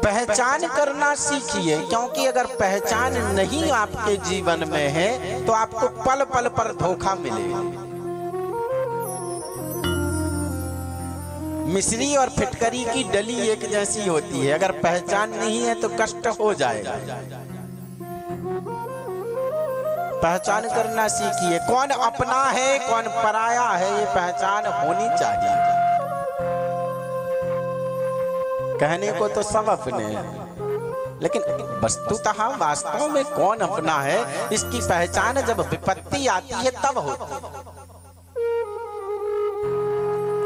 पहचान करना सीखिए, क्योंकि अगर पहचान नहीं आपके जीवन में है तो आपको पल पल पर धोखा मिलेगा। मिश्री और फिटकरी की डली एक जैसी होती है, अगर पहचान नहीं है तो कष्ट हो जाएगा। पहचान करना सीखिए, कौन अपना है कौन पराया है, ये पहचान होनी चाहिए। कहने को तो सब अपने हैं, लेकिन वस्तुतः वास्तव में कौन अपना है इसकी पहचान जब विपत्ति आती है तब होती है।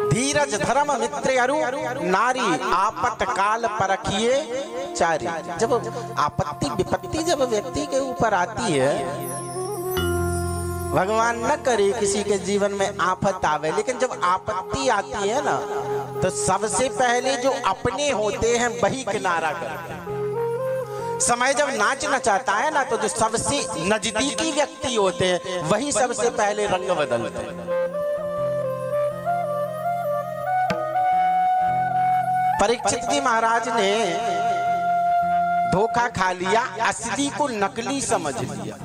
धीरज धर्म मित्र अरु नारी आपत काल परखिए चारी। जब आपत्ति विपत्ति जब व्यक्ति के ऊपर आती है, भगवान न करे किसी के जीवन में आफत आवे, लेकिन जब आपत्ति आती है ना तो सबसे पहले जो अपने होते हैं वही किनारा करते हैं। समय जब नाच नचाता है ना तो जो सबसे नजदीकी व्यक्ति होते हैं वही सबसे पहले रंग बदलते हैं। परीक्षित जी महाराज ने धोखा खा लिया, असली को नकली समझ लिया।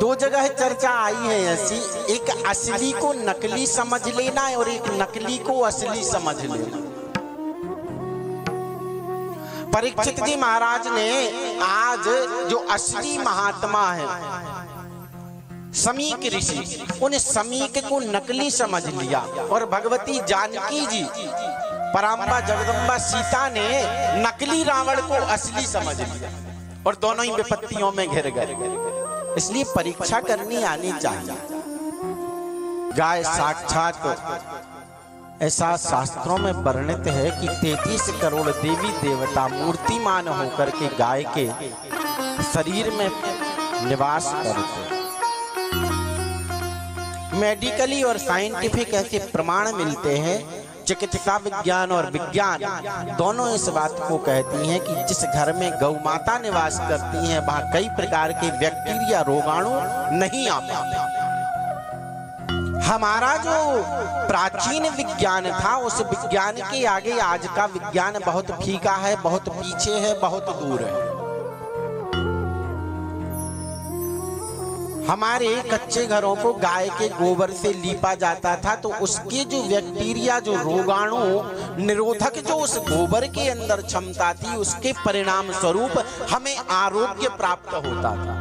दो जगह चर्चा आई है ऐसी, एक असली को नकली समझ लेना और एक नकली को असली समझ लेना। परीक्षित जी महाराज ने आज जो असली महात्मा है समीक ऋषि, उन समीक को नकली समझ लिया और भगवती जानकी जी पराम्बा जगदम्बा सीता ने नकली रावण को असली समझ लिया और दोनों ही विपत्तियों में घिर गए। इसलिए परीक्षा करनी आनी चाहिए। गाय साक्षात ऐसा शास्त्रों में वर्णित है कि 33 करोड़ देवी देवता मूर्तिमान होकर के गाय के शरीर में निवास करते। मेडिकली और साइंटिफिक ऐसे प्रमाण मिलते हैं, चिकित्सा विज्ञान और विज्ञान दोनों इस बात को कहती हैं कि जिस घर में गौ माता निवास करती हैं वहां कई प्रकार के बैक्टीरिया रोगाणु नहीं आ पाते। हमारा जो प्राचीन विज्ञान था उस विज्ञान के आगे आज का विज्ञान बहुत फीका है, बहुत पीछे है, बहुत दूर है। हमारे कच्चे घरों को गाय के गोबर से लीपा जाता था तो उसके जो बैक्टीरिया जो रोगाणु निरोधक जो उस गोबर के अंदर क्षमता थी उसके परिणाम स्वरूप हमें आरोग्य प्राप्त होता था।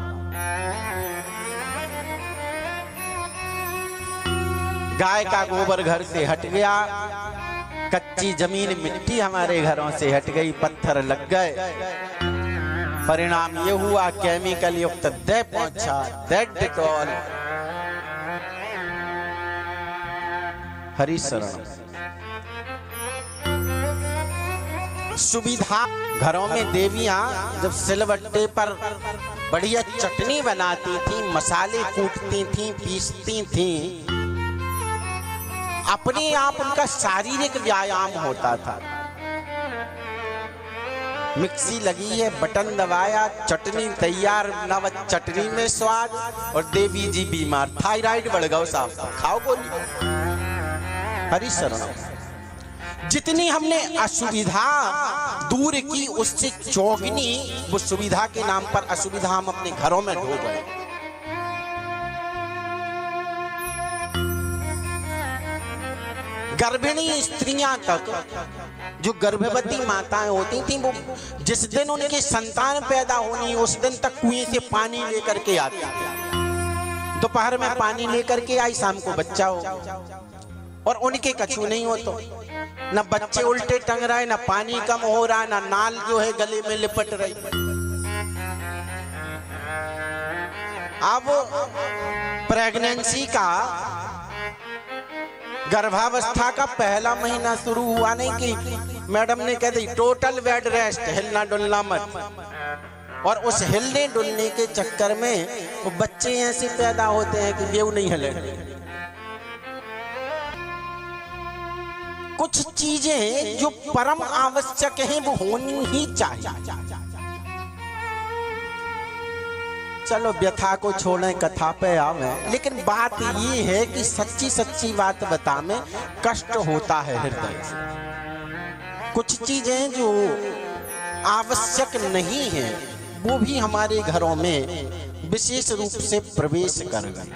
गाय का गोबर घर से हट गया, कच्ची जमीन मिट्टी हमारे घरों से हट गई, पत्थर लग गए। परिणाम ये हुआ केमिकल युक्त दे पहुंचा, डेटॉल। हरि शरण। सुविधा घरों में देवियां जब सिलबट्टे पर बढ़िया चटनी बनाती थी, मसाले कूटती थी, पीसती थी, अपने आप उनका शारीरिक व्यायाम होता था। मिक्सी लगी है, बटन दबाया, चटनी तैयार, नव चटनी में स्वाद, और देवी जी बीमार, थायराइड बढ़ गया साहब, खाओ गोली। हरि शरण। जितनी हमने असुविधा दूर की उससे चौगुनी वो सुविधा के नाम पर असुविधा हम अपने घरों में ढो गए। गर्भिणी स्त्रियां तक, जो गर्भवती माताएं होती थीं, वो जिस दिन उनकी संतान पैदा होनी उस दिन तक कुएं से पानी लेकर के आती थी। दोपहर में पानी लेकर के आई, शाम को बच्चा हो, और उनके कछु नहीं हो तो न बच्चे उल्टे टंग रहे, न पानी कम हो रहा, न नाल जो है गले में लिपट रही। अब प्रेगनेंसी का गर्भावस्था का पहला महीना शुरू हुआ नहीं कि मैडम ने कह दी टोटल बेड रेस्ट, हिलना डुलना मत, और उस हिलने डुलने के चक्कर में वो बच्चे ऐसे पैदा होते हैं कि बेव नहीं हिले। कुछ चीजें जो परम आवश्यक हैं वो होनी ही चाहिए। चलो व्यथा को छोड़ें, कथा पे आवे, लेकिन बात ये है कि सच्ची सच्ची बात बता में कष्ट होता है हृदय से। कुछ चीजें जो आवश्यक नहीं है वो भी हमारे घरों में विशेष रूप से प्रवेश कर गई।